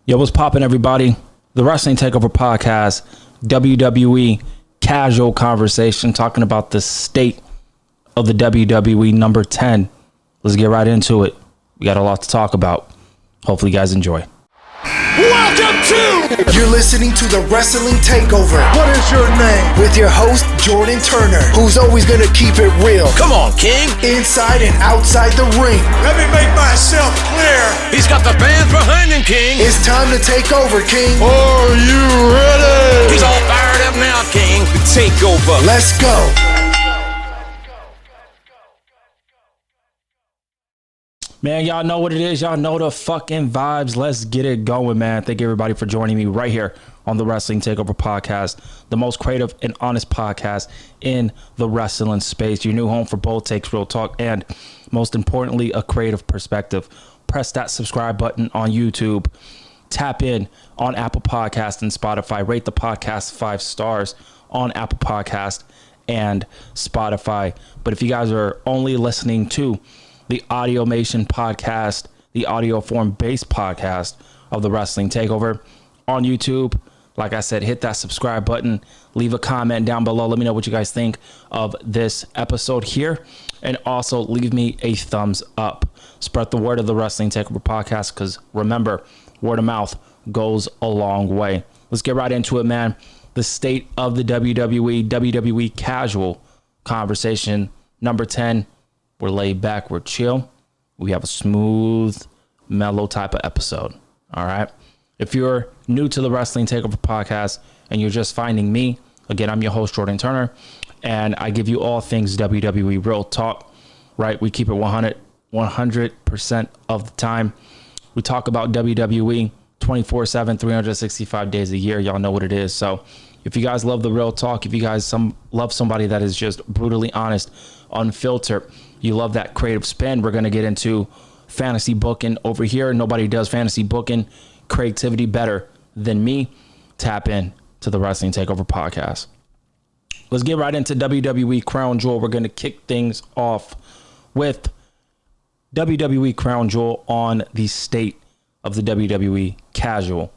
Yo, what's poppin', everybody? The Wrestling Takeover podcast, WWE Casual Conversation, talking about the state of the WWE number 10. Let's get right into it. We got a lot to talk about. Hopefully you guys enjoy. Welcome to... You're listening to the Wrestling Takeover. What is your name? With your host, Jordan Turner, who's always going to keep it real. Come on, King. Inside and outside the ring. Let me make myself clear. He's got the fans behind him, King. It's time to take over, King. Are you ready? He's all fired up now, King. The Takeover. Let's go. Man, y'all know what it is. Y'all know the fucking vibes. Let's get it going, man. Thank you, everybody, for joining me right here on the Wrestling Takeover podcast, the most creative and honest podcast in the wrestling space. Your new home for bold takes, real talk, and most importantly, a creative perspective. Press that subscribe button on YouTube. Tap in on Apple Podcast and Spotify. Rate the podcast 5 stars on Apple Podcast and Spotify. But if you guys are only listening to the Audiomation podcast, the audio form based podcast of the Wrestling Takeover on YouTube, like I said, hit that subscribe button, leave a comment down below. Let me know what you guys think of this episode here, and also leave me a thumbs up. Spread the word of the Wrestling Takeover podcast, because remember, word of mouth goes a long way. Let's get right into it, man. The state of the WWE Casual Conversation, number 10. We're laid back, we're chill. We have a smooth, mellow type of episode. All right. If you're new to the Wrestling Takeover podcast and you're just finding me, again, I'm your host, Jordan Turner, and I give you all things WWE real talk, right? We keep it 100% of the time. We talk about WWE 24/7, 365 days a year. Y'all know what it is. So if you guys love the real talk, if you guys love somebody that is just brutally honest, unfiltered, you love that creative spin, we're going to get into fantasy booking over here. Nobody does fantasy booking creativity better than me. Tap in to the Wrestling Takeover podcast. Let's get right into WWE Crown Jewel. We're going to kick things off with WWE Crown Jewel on the state of the WWE Casual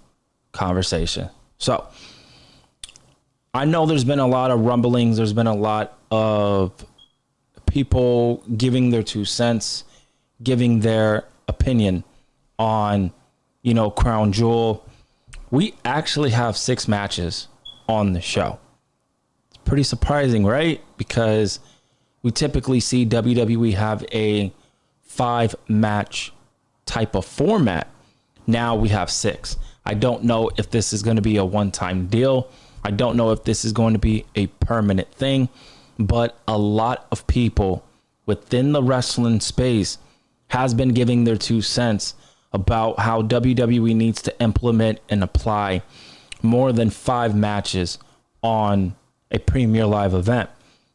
Conversation. So I know there's been a lot of rumblings. There's been a lot of people giving their 2 cents, giving their opinion on, Crown Jewel. We actually have 6 matches on the show. It's pretty surprising, right? Because we typically see WWE have a 5-match type of format. Now we have 6. I don't know if this is going to be a one-time deal. I don't know if this is going to be a permanent thing. But a lot of people within the wrestling space has been giving their 2 cents about how WWE needs to implement and apply more than 5 matches on a Premier Live event.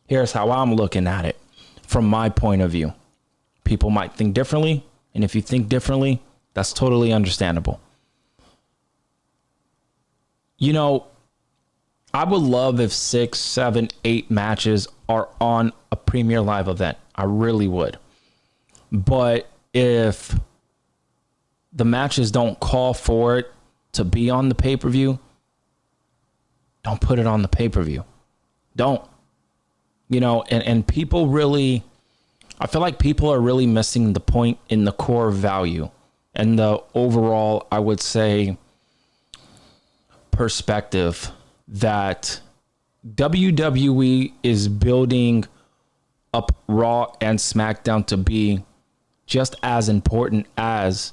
Here's how I'm looking at it from my point of view. People might think differently, and if you think differently, that's totally understandable. I would love if 6, 7, 8 matches are on a Premier Live event. I really would. But if the matches don't call for it to be on the pay-per-view, don't put it on the pay-per-view. Don't. And people really, I feel like people are really missing the point in the core value and the overall, I would say, perspective that WWE is building up Raw and SmackDown to be just as important as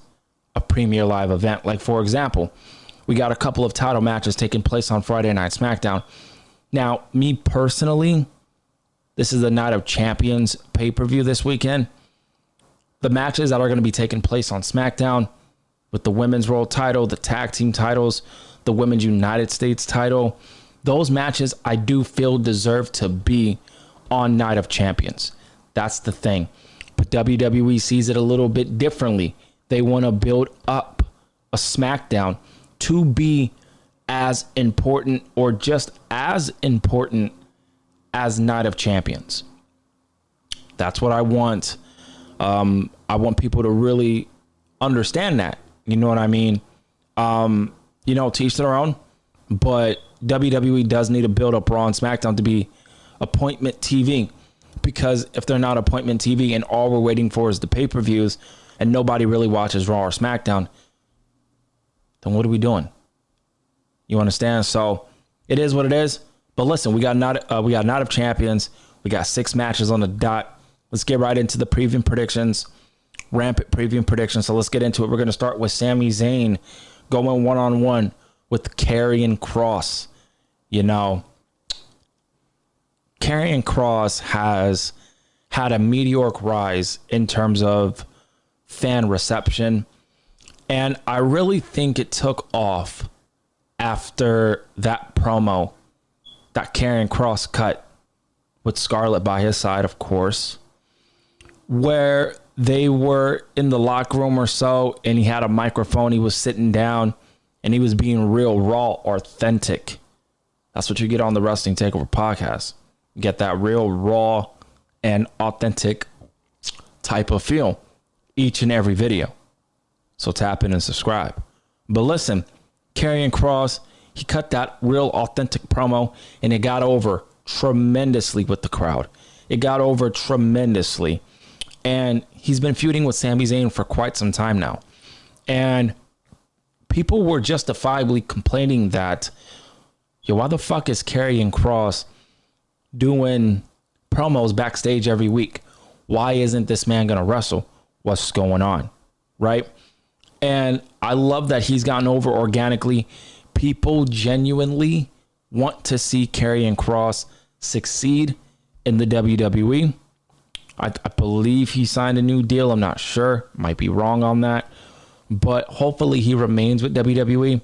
a Premier Live event. Like, for example, we got a couple of title matches taking place on Friday Night SmackDown. Now, me personally, this is the Night of Champions pay-per-view this weekend. The matches that are going to be taking place on SmackDown with the Women's World title, the Tag Team titles, the Women's United States title, those matches I do feel deserve to be on Night of Champions. That's the thing. But WWE sees it a little bit differently. They want to build up a SmackDown to be as important or just as important as Night of Champions. That's what I want. I want people to really understand that. You know what I mean? Teach their own. But WWE does need to build up Raw and SmackDown to be appointment TV. Because if they're not appointment TV and all we're waiting for is the pay-per-views and nobody really watches Raw or SmackDown, then what are we doing? You understand? So it is what it is. But listen, we got Night of Champions. We got 6 matches on the dot. Let's get right into the preview predictions. Rampant preview predictions. So let's get into it. We're going to start with Sami Zayn going one-on-one with Karrion Kross. Karrion Kross has had a meteoric rise in terms of fan reception. And I really think it took off after that promo that Karrion Kross cut with Scarlett by his side, of course, where they were in the locker room or so, and he had a microphone, he was sitting down, and he was being real, raw, authentic. That's what you get on the Wrestling Takeover podcast. You get that real, raw, and authentic type of feel each and every video. So tap in and subscribe. But listen, Karrion Kross, he cut that real authentic promo, and it got over tremendously with the crowd. It got over tremendously. And he's been feuding with Sami Zayn for quite some time now. And people were justifiably complaining that, why the fuck is Karrion Kross doing promos backstage every week? Why isn't this man going to wrestle? What's going on? Right? And I love that he's gotten over organically. People genuinely want to see Karrion Kross succeed in the WWE. I believe he signed a new deal. I'm not sure. Might be wrong on that. But hopefully he remains with WWE.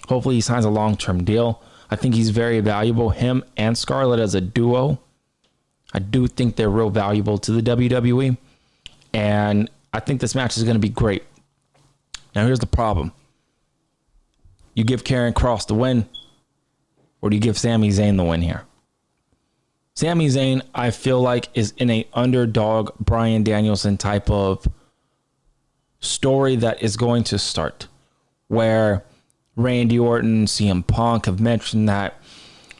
Hopefully he signs a long-term deal. I think he's very valuable. Him and Scarlett as a duo, I do think they're real valuable to the WWE. And I think this match is going to be great. Now here's the problem. You give Karrion Kross the win, or do you give Sami Zayn the win here? Sami Zayn, I feel like, is in a underdog Bryan Danielson type of story that is going to start, where Randy Orton, CM Punk have mentioned that,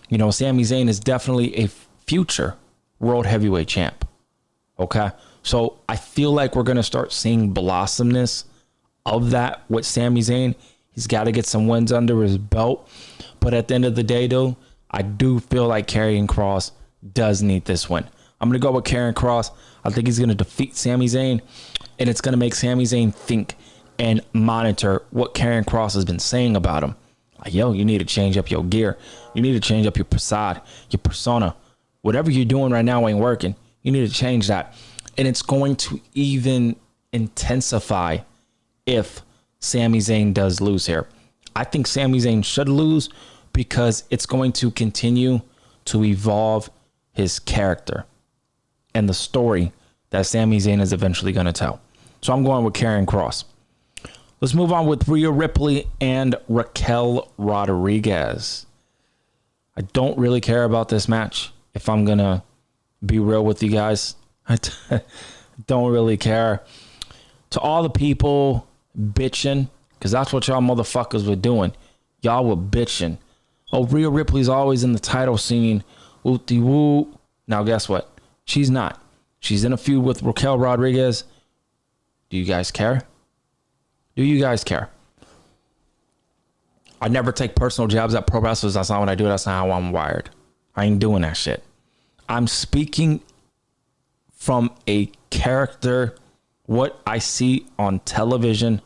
Sami Zayn is definitely a future world heavyweight champ. Okay. So I feel like we're going to start seeing blossomness of that with Sami Zayn. He's got to get some wins under his belt. But at the end of the day, though, I do feel like Karrion Kross does need this win. I'm going to go with Karrion Kross. I think he's going to defeat Sami Zayn, and it's going to make Sami Zayn think and monitor what Karrion Kross has been saying about him. Like, you need to change up your gear. You need to change up your facade, your persona. Whatever you're doing right now ain't working. You need to change that. And it's going to even intensify if Sami Zayn does lose here. I think Sami Zayn should lose because it's going to continue to evolve his character and the story that Sami Zayn is eventually going to tell. So I'm going with Karrion Kross. Let's move on with Rhea Ripley and Raquel Rodriguez. I don't really care about this match, if I'm going to be real with you guys. I don't really care. To all the people bitching, because that's what y'all motherfuckers were doing. Y'all were bitching. Oh, Rhea Ripley's always in the title scene. Woo-de-woo. Now, guess what? She's not. She's in a feud with Raquel Rodriguez. Do you guys care? Do you guys care? I never take personal jabs at pro wrestlers. That's not what I do. That's not how I'm wired. I ain't doing that shit. I'm speaking from a character, what I see on television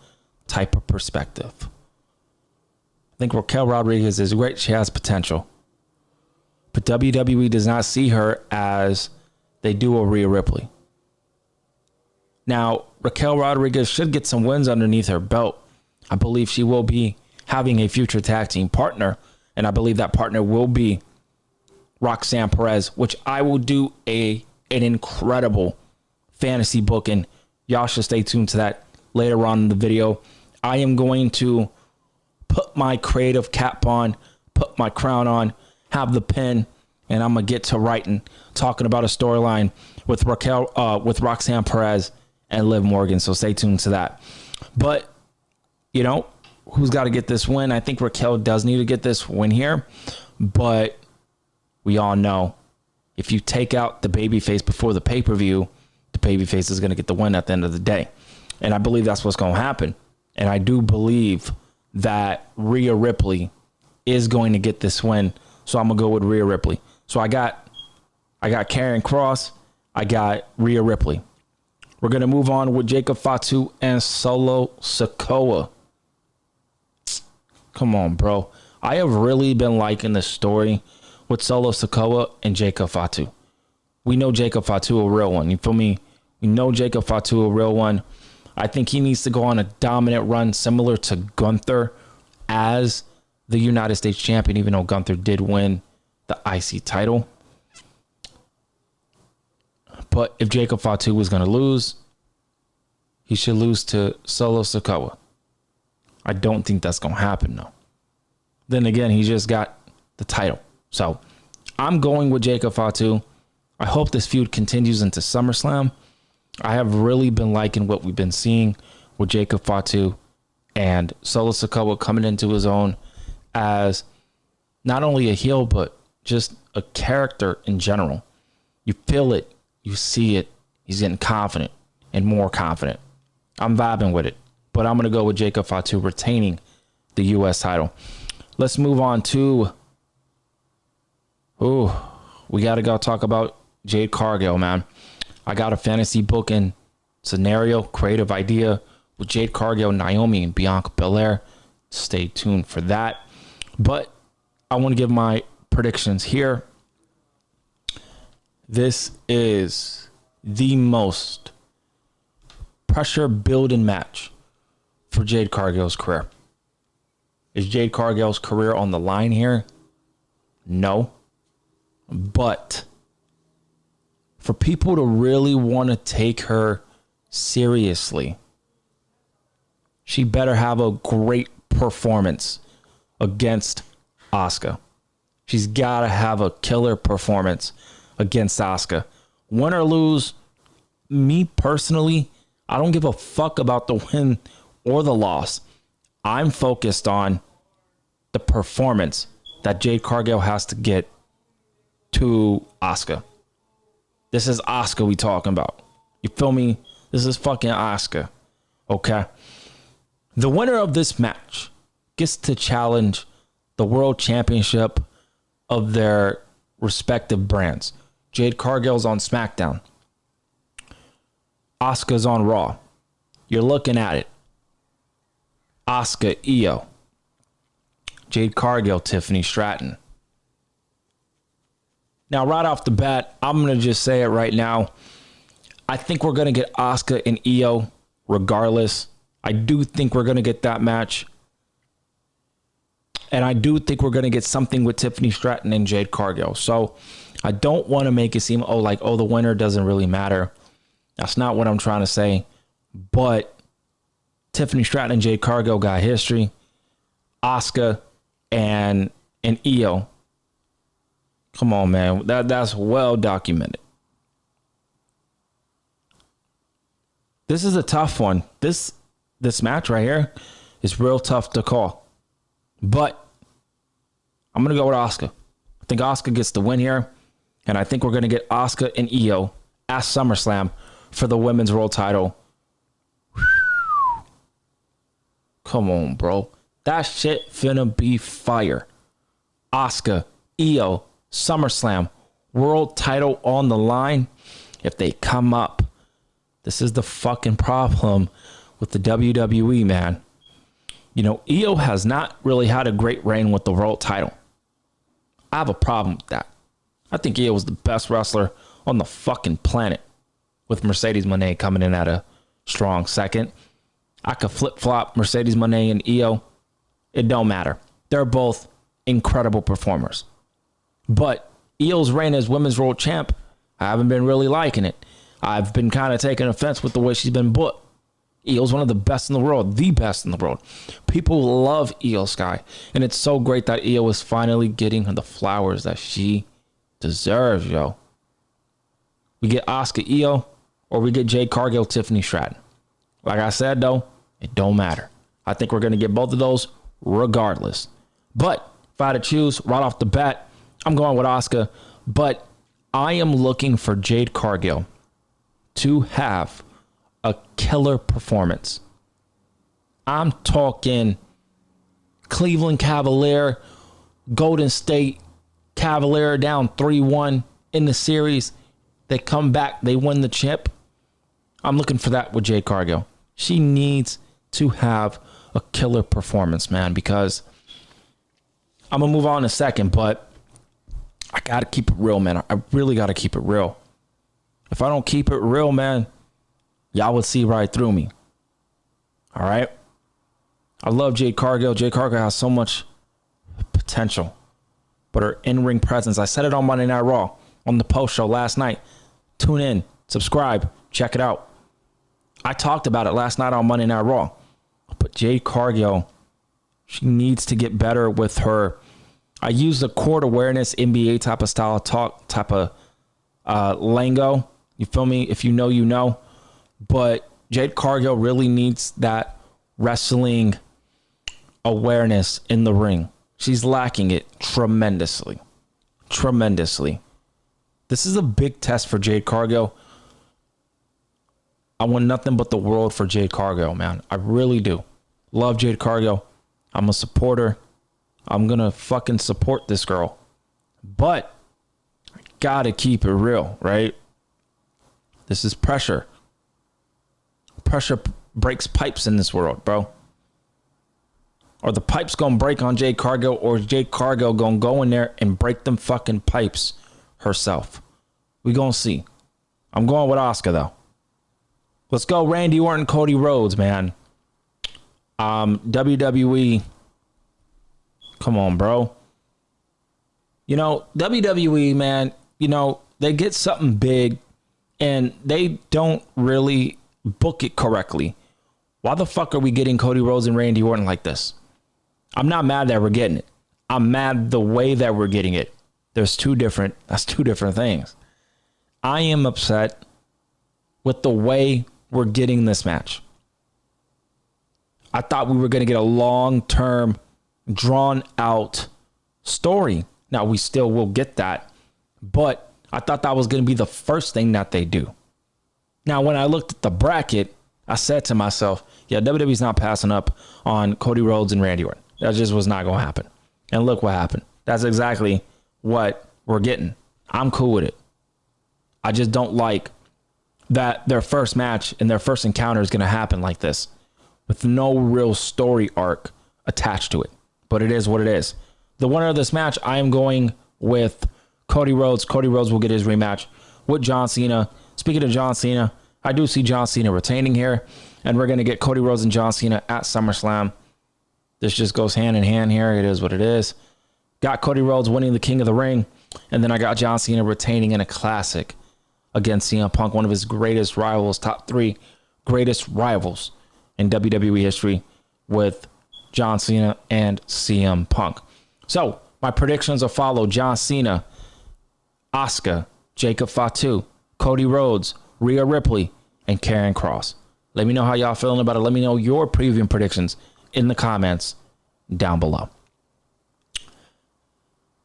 type of perspective. I think Raquel Rodriguez is great. She has potential. But WWE does not see her as they do a Rhea Ripley. Now, Raquel Rodriguez should get some wins underneath her belt. I believe she will be having a future tag team partner, and I believe that partner will be Roxanne Perez, which I will do an incredible fantasy booking. Y'all should stay tuned to that later on in the video. I am going to put my creative cap on, put my crown on, have the pen, and I'm going to get to writing, talking about a storyline with Roxanne Perez and Liv Morgan. So stay tuned to that. But, who's got to get this win. I think Raquel does need to get this win here, but we all know if you take out the babyface before the pay-per-view, the babyface is going to get the win at the end of the day. And I believe that's what's going to happen. And I do believe that Rhea Ripley is going to get this win. So I'm going to go with Rhea Ripley. So I got Karrion Kross. I got Rhea Ripley. We're going to move on with Jacob Fatu and Solo Sikoa. Come on, bro. I have really been liking the story with Solo Sikoa and Jacob Fatu. We know Jacob Fatu a real one. You feel me? We know Jacob Fatu a real one. I think he needs to go on a dominant run similar to Gunther as the United States champion, even though Gunther did win the IC title. But if Jacob Fatu was going to lose, he should lose to Solo Sikoa. I don't think that's going to happen, though. Then again, he just got the title. So I'm going with Jacob Fatu. I hope this feud continues into SummerSlam. I have really been liking what we've been seeing with Jacob Fatu and Solo Sikoa coming into his own as not only a heel, but just a character in general. You feel it. You see it. He's getting confident and more confident. I'm vibing with it. But I'm going to go with Jacob Fatu retaining the U.S. title. Let's move on to... we got to go talk about Jade Cargill, man. I got a fantasy booking scenario, creative idea with Jade Cargill, Naomi, and Bianca Belair. Stay tuned for that. But I want to give my predictions here. This is the most pressure building match for Jade Cargill's career. Is Jade Cargill's career on the line here? No. But for people to really want to take her seriously, she better have a great performance against Asuka. She's got to have a killer performance against Asuka. Win or lose, me personally, I don't give a fuck about the win or the loss. I'm focused on the performance that Jade Cargill has to get to Asuka. This is Asuka we talking about. You feel me? This is fucking Asuka. Okay? The winner of this match gets to challenge the world championship of their respective brands. Jade Cargill's on SmackDown. Asuka's on Raw. You're looking at it. Asuka, Io. Jade Cargill, Tiffany Stratton. Now, right off the bat, I'm going to just say it right now. I think we're going to get Asuka and Io regardless. I do think we're going to get that match. And I do think we're going to get something with Tiffany Stratton and Jade Cargill. So I don't want to make it seem, the winner doesn't really matter. That's not what I'm trying to say. But Tiffany Stratton and Jade Cargill got history. Asuka and Io. Come on, man. That's well documented. This is a tough one. This match right here is real tough to call. But I'm going to go with Asuka. I think Asuka gets the win here. And I think we're going to get Asuka and Io at SummerSlam for the women's world title. Come on, bro. That shit finna be fire. Asuka, Io, SummerSlam, world title on the line. If they come up, this is the fucking problem with the WWE, man. You know, Io has not really had a great reign with the world title. I have a problem with that. I think Io was the best wrestler on the fucking planet, with Mercedes Moné coming in at a strong second. I could flip-flop Mercedes Moné and Io. It don't matter. They're both incredible performers. But Io's reign as women's world champ, I haven't been really liking it. I've been kind of taking offense with the way she's been booked. Io's one of the best in the world, the best in the world. People love Io Sky, and it's so great that Io is finally getting the flowers that she deserves, yo. We get Asuka, Io, or we get Jade Cargill, Tiffany Stratton. Like I said, though, it don't matter. I think we're going to get both of those regardless. But if I had to choose right off the bat, I'm going with Asuka. But I am looking for Jade Cargill to have a killer performance. I'm talking Cleveland Cavalier, Golden State Cavalier down 3-1 in the series. They come back, they win the chip. I'm looking for that with Jade Cargill. She needs to have a killer performance, man, because I'm going to move on in a second, but I got to keep it real, man. I really got to keep it real. If I don't keep it real, man, y'all would see right through me. All right? I love Jade Cargill. Jade Cargill has so much potential, but her in-ring presence, I said it on Monday Night Raw on the post show last night. Tune in, subscribe, check it out. I talked about it last night on Monday Night Raw, but Jade Cargill, she needs to get better with her. I use the court awareness NBA type of style of talk, type of lingo. You feel me? If you know, you know. But Jade Cargill really needs that wrestling awareness in the ring. She's lacking it tremendously. Tremendously. This is a big test for Jade Cargill. I want nothing but the world for Jade Cargill, man. I really do. Love Jade Cargill. I'm a supporter. I'm going to fucking support this girl. But I got to keep it real, right? This is pressure. Pressure breaks pipes in this world, bro. Or the pipes going to break on Jade Cargill, or Jade Cargill going to go in there and break them fucking pipes herself. We going to see. I'm going with Asuka, though. Let's go Randy Orton, Cody Rhodes, man. WWE. Come on, bro. You know, WWE, man, you know, they get something big and they don't really book it correctly. Why the fuck are we getting Cody Rhodes and Randy Orton like this? I'm not mad that we're getting it. I'm mad the way that we're getting it. That's two different things. I am upset with the way we're getting this match. I thought we were going to get a long-term, drawn-out story. Now, we still will get that, but I thought that was going to be the first thing that they do. Now, when I looked at the bracket, I said to myself, yeah, WWE's not passing up on Cody Rhodes and Randy Orton. That just was not going to happen. And look what happened. That's exactly what we're getting. I'm cool with it. I just don't like that their first match and their first encounter is going to happen like this with no real story arc attached to it. But it is what it is. The winner of this match, I am going with Cody Rhodes. Cody Rhodes will get his rematch with John Cena. Speaking of John Cena, I do see John Cena retaining here, and we're going to get Cody Rhodes and John Cena at SummerSlam. This just goes hand in hand here. It is what it is. Got Cody Rhodes winning the King of the Ring, and then I got John Cena retaining in a classic against CM Punk, one of his greatest rivals, top 3 greatest rivals in WWE history with John Cena and CM Punk. So my predictions are follow: John Cena, Asuka, Jacob Fatu, Cody Rhodes, Rhea Ripley, and Karrion Kross. Let me know how y'all feeling about it. Let me know your preview predictions in the comments down below.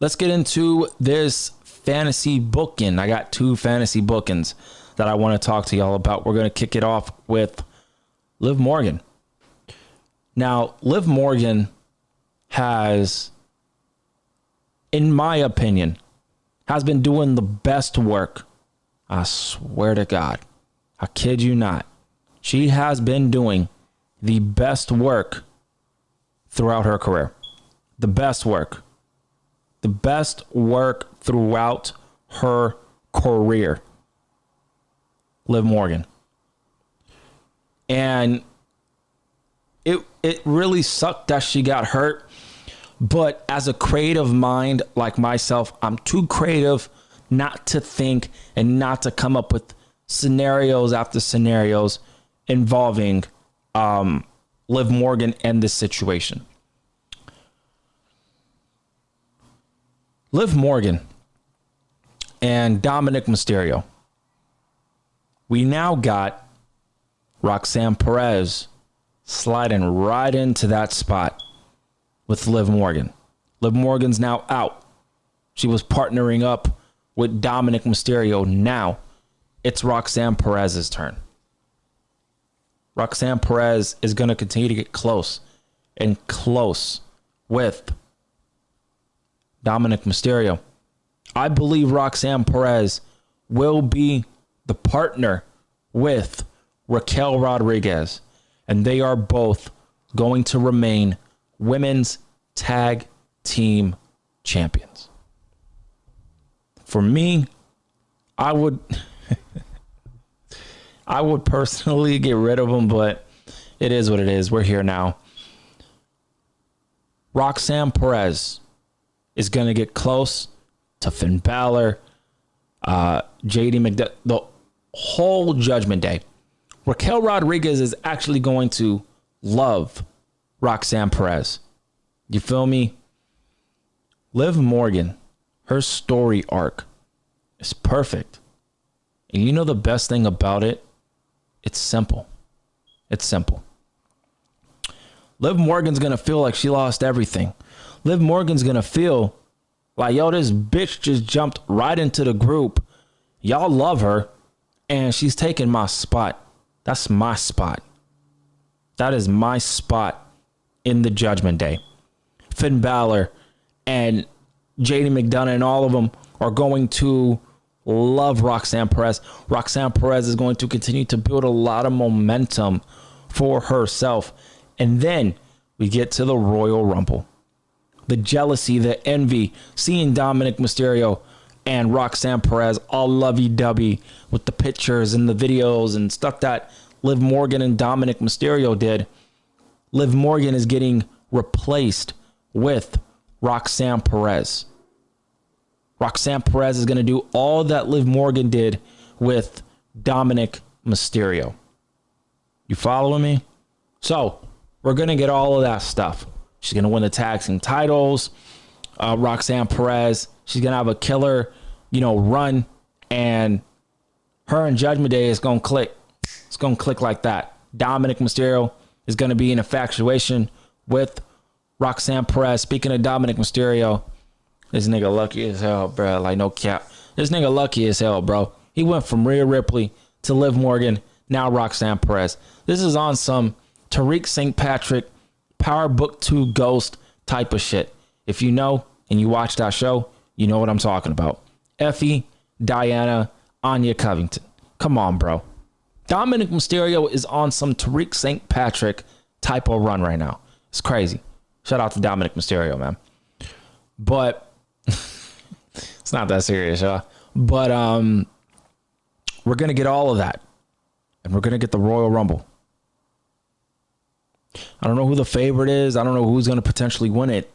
Let's get into this fantasy booking. I got 2 fantasy bookings that I want to talk to y'all about. We're going to kick it off with Liv Morgan. Now, Liv Morgan has, in my opinion, has been doing the best work. I swear to God. I kid you not. She has been doing the best work throughout her career. The best work. The best work throughout her career. Liv Morgan. And it really sucked that she got hurt. But as a creative mind like myself, I'm too creative not to think and not to come up with scenarios after scenarios involving Liv Morgan and this situation. Liv Morgan and Dominic Mysterio. We now got Roxanne Perez sliding right into that spot with Liv Morgan. Liv Morgan's now out. She was partnering up with Dominic Mysterio. Now it's Roxanne Perez's turn. Roxanne Perez is going to continue to get close and close with Dominic Mysterio. I believe Roxanne Perez will be the partner with Raquel Rodriguez, and they are both going to remain women's tag team champions. For me, I would personally get rid of them, but it is what it is. We're here now. Roxanne Perez is going to get close to Finn Balor, JD McDuff, the whole Judgment Day. Raquel Rodriguez is actually going to love Roxanne Perez. You feel me? Liv Morgan, her story arc is perfect. And you know the best thing about it? It's simple. It's simple. Liv Morgan's going to feel like she lost everything. Liv Morgan's going to feel like, yo, this bitch just jumped right into the group. Y'all love her, and she's taking my spot. That's my spot. That is my spot in the Judgment Day. Finn Balor and JD McDonough and all of them are going to love Roxanne Perez. Roxanne Perez is going to continue to build a lot of momentum for herself. And then we get to the Royal Rumble. The jealousy, the envy, seeing Dominic Mysterio and Roxanne Perez all lovey-dovey with the pictures and the videos and stuff that Liv Morgan and Dominic Mysterio did. Liv Morgan is getting replaced with Roxanne Perez. Roxanne Perez is going to do all that Liv Morgan did with Dominic Mysterio. You following me? So, we're going to get all of that stuff. She's going to win the tag team titles. Roxanne Perez, she's going to have a killer, run. And her and Judgment Day is going to click. It's going to click like that. Dominic Mysterio is going to be in infatuation with Roxanne Perez. Speaking of Dominic Mysterio, this nigga lucky as hell, bro. Like, no cap. This nigga lucky as hell, bro. He went from Rhea Ripley to Liv Morgan, now Roxanne Perez. This is on some Tariq St. Patrick, Power Book 2 Ghost type of shit. If you know and you watch that show, you know what I'm talking about. Effie, Diana, Anya Covington. Come on, bro. Dominic Mysterio is on some Tariq St. Patrick type of run right now. It's crazy. Shout out to Dominic Mysterio, man. But it's not that serious, y'all. But we're going to get all of that. And we're going to get the Royal Rumble. I don't know who the favorite is. I don't know who's going to potentially win it.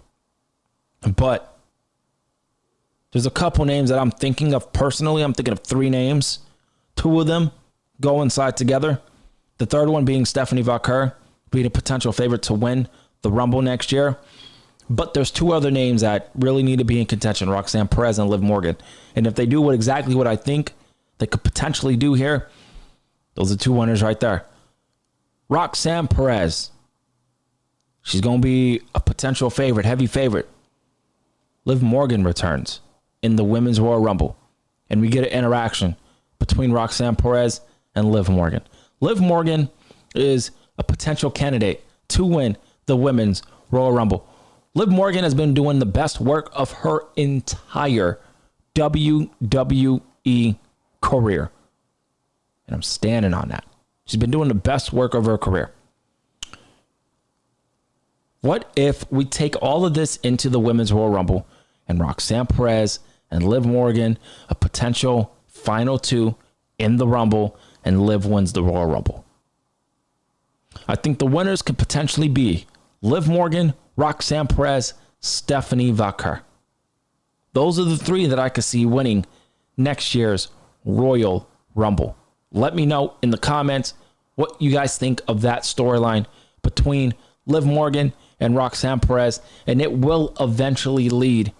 But there's a couple names that I'm thinking of personally. I'm thinking of 3 names. 2 of them go inside together. The third one being Stephanie Vaquer, being a potential favorite to win the Rumble next year. But there's 2 other names that really need to be in contention, Roxanne Perez and Liv Morgan. And if they do exactly what I think they could potentially do here, those are 2 winners right there. Roxanne Perez, she's going to be a potential favorite, heavy favorite. Liv Morgan returns in the Women's Royal Rumble. And we get an interaction between Roxanne Perez and Liv Morgan. Liv Morgan is a potential candidate to win the Women's Royal Rumble. Liv Morgan has been doing the best work of her entire WWE career. And I'm standing on that. She's been doing the best work of her career. What if we take all of this into the Women's Royal Rumble and Roxanne Perez and Liv Morgan, a potential final 2 in the Rumble, and Liv wins the Royal Rumble? I think the winners could potentially be Liv Morgan, Roxanne Perez, Stephanie Vaquer. Those are the 3 that I could see winning next year's Royal Rumble. Let me know in the comments what you guys think of that storyline between Liv Morgan and Roxanne Perez, and it will eventually lead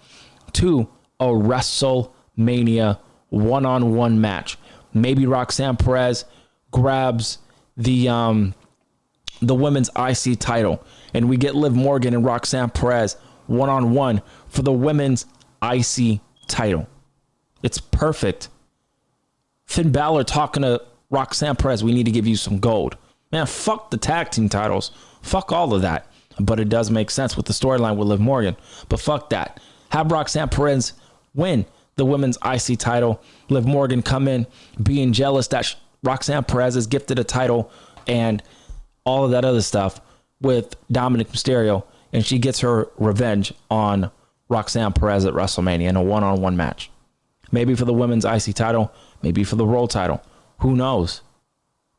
to a WrestleMania one-on-one match. Maybe Roxanne Perez grabs the the women's IC title, and we get Liv Morgan and Roxanne Perez one-on-one for the women's IC title. It's perfect. Finn Balor talking to Roxanne Perez, we need to give you some gold. Man, fuck the tag team titles. Fuck all of that. But it does make sense with the storyline with Liv Morgan. But fuck that. Have Roxanne Perez win the women's IC title. Liv Morgan come in being jealous that Roxanne Perez is gifted a title and all of that other stuff with Dominic Mysterio. And she gets her revenge on Roxanne Perez at WrestleMania in a one-on-one match. Maybe for the women's IC title, maybe for the world title. Who knows?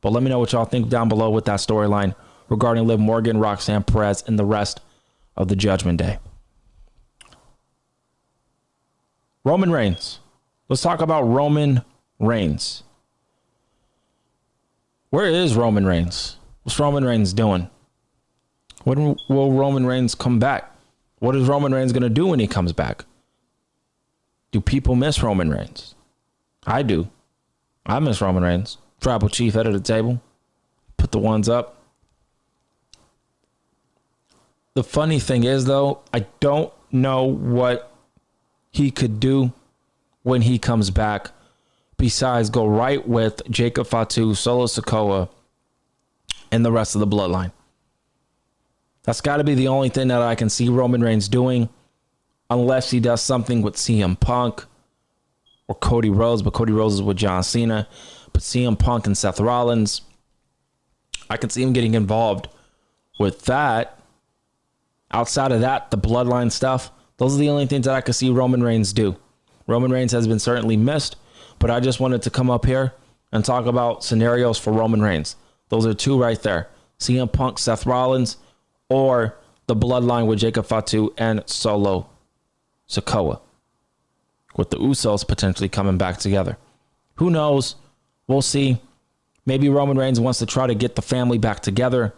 But let me know what y'all think down below with that storyline regarding Liv Morgan, Roxanne Perez, and the rest of the Judgment Day. Roman Reigns. Let's talk about Roman Reigns. Where is Roman Reigns? What's Roman Reigns doing? When will Roman Reigns come back? What is Roman Reigns going to do when he comes back? Do people miss Roman Reigns? I do. I miss Roman Reigns. Tribal chief, head of the table. Put the ones up. The funny thing is, though, I don't know what he could do when he comes back besides go right with Jacob Fatu, Solo Sikoa, and the rest of the bloodline. That's got to be the only thing that I can see Roman Reigns doing, unless he does something with CM Punk or Cody Rhodes, but Cody Rhodes is with John Cena. But CM Punk and Seth Rollins, I can see him getting involved with that. Outside of that, the bloodline stuff, those are the only things that I could see Roman Reigns do. Roman Reigns has been certainly missed, but I just wanted to come up here and talk about scenarios for Roman Reigns. Those are two right there. CM Punk, Seth Rollins, or the bloodline with Jacob Fatu and Solo Sikoa, with the Usos potentially coming back together. Who knows? We'll see. Maybe Roman Reigns wants to try to get the family back together.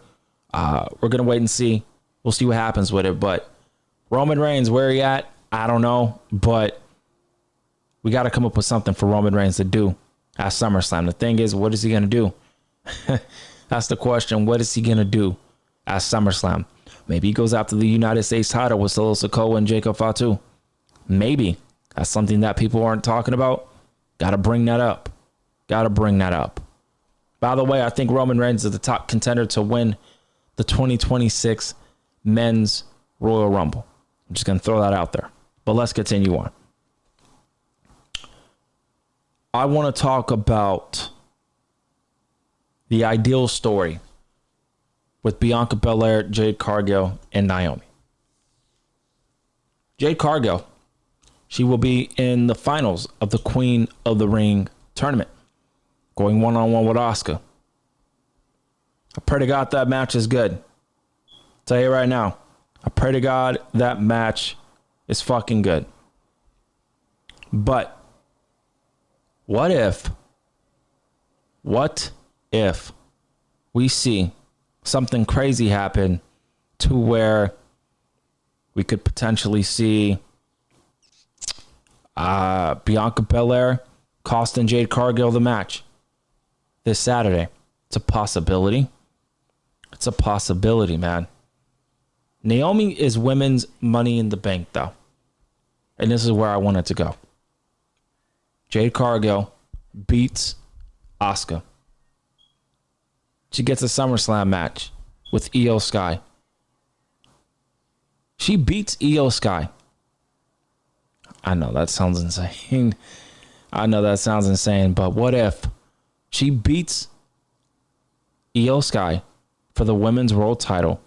We're going to wait and see. We'll see what happens with it. But Roman Reigns, where he at? I don't know. But we got to come up with something for Roman Reigns to do at SummerSlam. The thing is, what is he going to do? That's the question. What is he going to do at SummerSlam? Maybe he goes after the United States title with Solo Sikoa and Jacob Fatu. Maybe. That's something that people aren't talking about. Got to bring that up. Got to bring that up. By the way, I think Roman Reigns is the top contender to win the 2026 Men's Royal Rumble. I'm just going to throw that out there. But let's continue on. I want to talk about the ideal story with Bianca Belair, Jade Cargill, and Naomi. Jade Cargill, she will be in the finals of the Queen of the Ring tournament, going one-on-one with Asuka. I pray to God that match is good. Tell you right now, I pray to God that match is fucking good. But what if we see something crazy happen to where we could potentially see Bianca Belair costing Jade Cargill the match this Saturday? It's a possibility. It's a possibility, man. Naomi is women's Money in the Bank, though. And this is where I wanted to go. Jade Cargill beats Asuka. She gets a SummerSlam match with Io Sky. She beats Io Sky. I know that sounds insane. But what if she beats Io Sky for the women's world title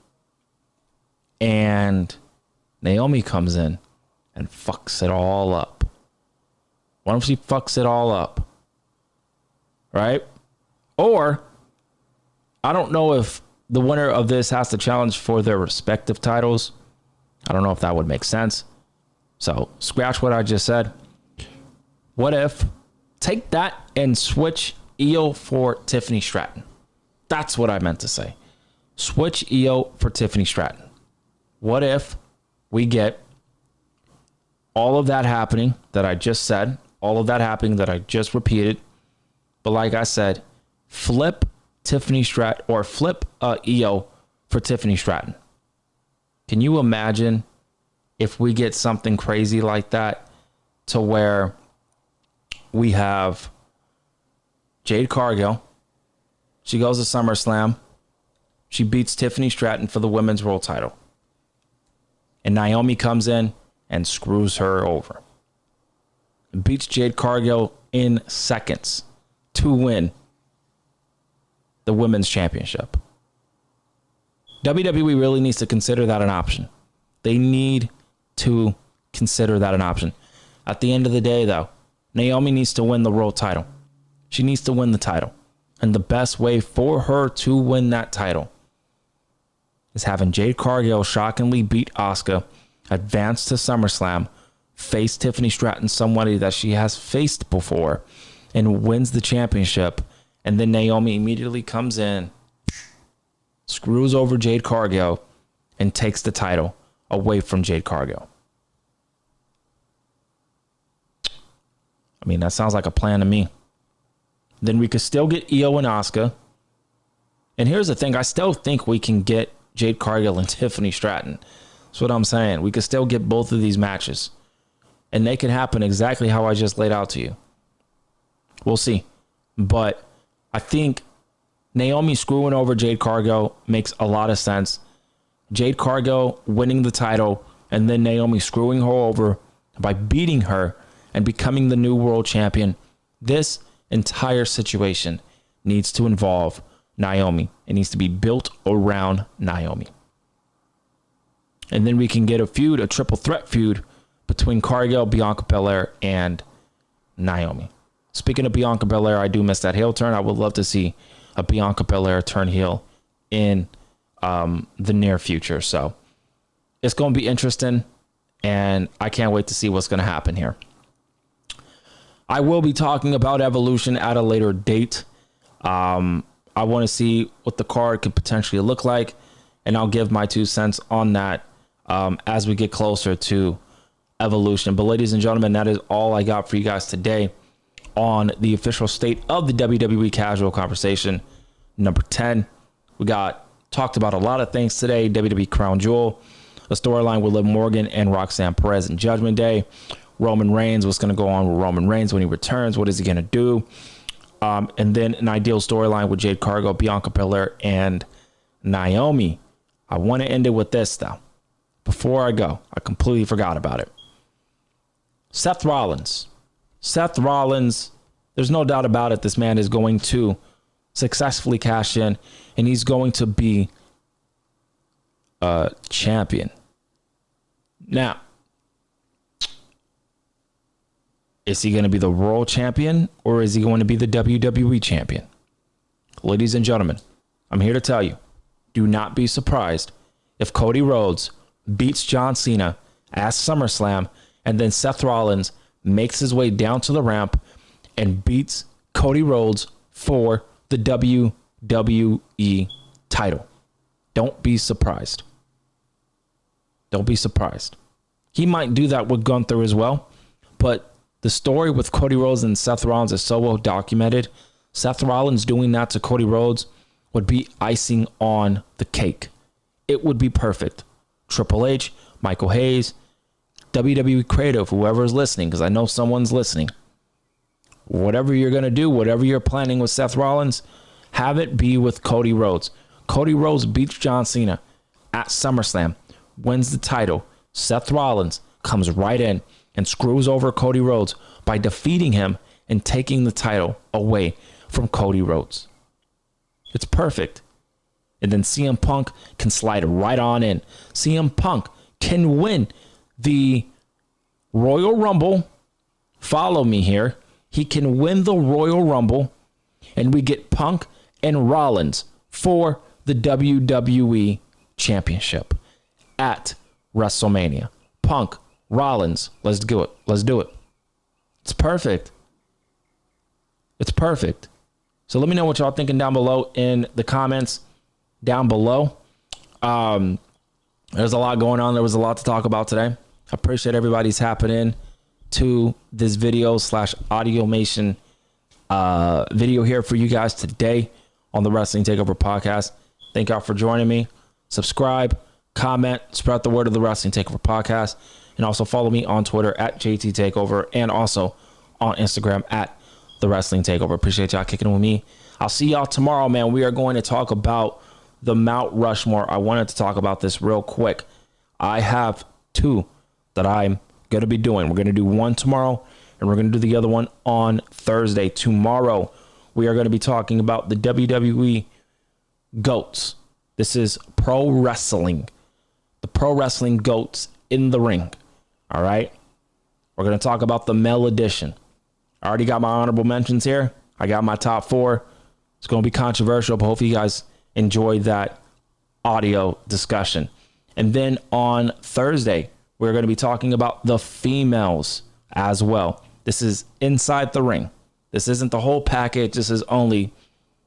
and Naomi comes in and fucks it all up? What if she fucks it all up? Right? Or, I don't know if the winner of this has to challenge for their respective titles. I don't know if that would make sense. So, scratch what I just said. What if, take that and switch Io for Tiffany Stratton. That's what I meant to say. Switch Io for Tiffany Stratton. What if we get all of that happening that I just said, all of that happening that I just repeated, but like I said, flip Tiffany Stratton or flip Io for Tiffany Stratton. Can you imagine if we get something crazy like that to where we have Jade Cargill, she goes to SummerSlam, she beats Tiffany Stratton for the women's world title, and Naomi comes in and screws her over, beats Jade Cargill in seconds to win the women's championship. WWE really needs to consider that an option. They need to consider that an option. At the end of the day, though, Naomi needs to win the world title. She needs to win the title. And the best way for her to win that title is having Jade Cargill shockingly beat Asuka, advance to SummerSlam, face Tiffany Stratton, somebody that she has faced before, and wins the championship. And then Naomi immediately comes in, screws over Jade Cargill, and takes the title away from Jade Cargill. I mean, that sounds like a plan to me. Then we could still get Io and Asuka. And here's the thing. I still think we can get Jade Cargill and Tiffany Stratton. That's what I'm saying. We could still get both of these matches. And they can happen exactly how I just laid out to you. We'll see. But I think Naomi screwing over Jade Cargill makes a lot of sense. Jade Cargill winning the title and then Naomi screwing her over by beating her and becoming the new world champion. This entire situation needs to involve Naomi. It needs to be built around Naomi. And then we can get a feud, a triple threat feud between Cargill, Bianca Belair, and Naomi. Speaking of Bianca Belair, I do miss that heel turn. I would love to see a Bianca Belair turn heel in the near future. So it's going to be interesting, and I can't wait to see what's going to happen here. I will be talking about Evolution at a later date. I want to see what the card could potentially look like, and I'll give my 2 cents on that as we get closer to Evolution. But ladies and gentlemen, that is all I got for you guys today on the official state of the WWE Casual Conversation number 10. We talked about a lot of things today. WWE Crown Jewel, a storyline with Liv Morgan and Roxanne Perez in Judgment Day. Roman Reigns, what's going to go on with Roman Reigns when he returns? What is he going to do? And then an ideal storyline with Jade Cargill, Bianca Belair, and Naomi. I want to end it with this, though. Before I go, I completely forgot about it. Seth Rollins. Seth Rollins, there's no doubt about it. This man is going to successfully cash in, and he's going to be a champion. Now, is he going to be the world champion, or is he going to be the WWE champion? Ladies and gentlemen, I'm here to tell you, do not be surprised if Cody Rhodes beats John Cena at SummerSlam, and then Seth Rollins makes his way down to the ramp and beats Cody Rhodes for the WWE title. Don't be surprised. Don't be surprised. He might do that with Gunther as well, but the story with Cody Rhodes and Seth Rollins is so well documented. Seth Rollins doing that to Cody Rhodes would be icing on the cake. It would be perfect. Triple H, Michael Hayes, WWE Creative, whoever is listening, because I know someone's listening. Whatever you're going to do, whatever you're planning with Seth Rollins, have it be with Cody Rhodes. Cody Rhodes beats John Cena at SummerSlam, wins the title. Seth Rollins comes right in and screws over Cody Rhodes by defeating him and taking the title away from Cody Rhodes. It's perfect. And then CM Punk can slide right on in. CM Punk can win the Royal Rumble. Follow me here. He can win the Royal Rumble, and we get Punk and Rollins for the WWE Championship at WrestleMania. Punk, Rollins, let's do it. Let's do it. It's perfect. It's perfect. So let me know what y'all thinking down below in the comments down below. There's a lot going on. There was a lot to talk about today. I appreciate everybody's tapping in to this video / audiomation video here for you guys today on the Wrestling Takeover podcast. Thank y'all for joining me. Subscribe, comment, spread the word of the Wrestling Takeover podcast, and also follow me on Twitter at JT Takeover and also on Instagram at the Wrestling Takeover. Appreciate y'all kicking it with me. I'll see y'all tomorrow, man. We are going to talk about the Mount Rushmore. I wanted to talk about this real quick. I have two that I'm going to be doing. We're going to do one tomorrow, and we're going to do the other one on Thursday. Tomorrow, we are going to be talking about the WWE GOATs. This is pro wrestling. The pro wrestling GOATs in the ring. All right? We're going to talk about the male edition. I already got my honorable mentions here. I got my top four. It's going to be controversial, but hopefully you guys enjoy that audio discussion. And then on Thursday, we're going to be talking about the females as well. This is inside the ring. This isn't the whole package. This is only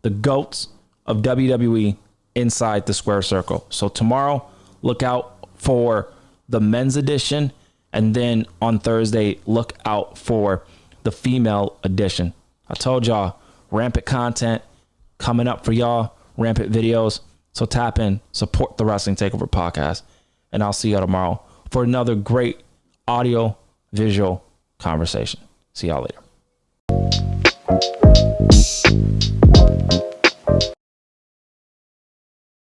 the GOATs of WWE inside the square circle. So tomorrow, look out for the men's edition. And then on Thursday, look out for the female edition. I told y'all, rampant content coming up for y'all, rampant videos. So tap in, support the Wrestling Takeover podcast. And I'll see y'all tomorrow for another great audio visual conversation. See y'all later.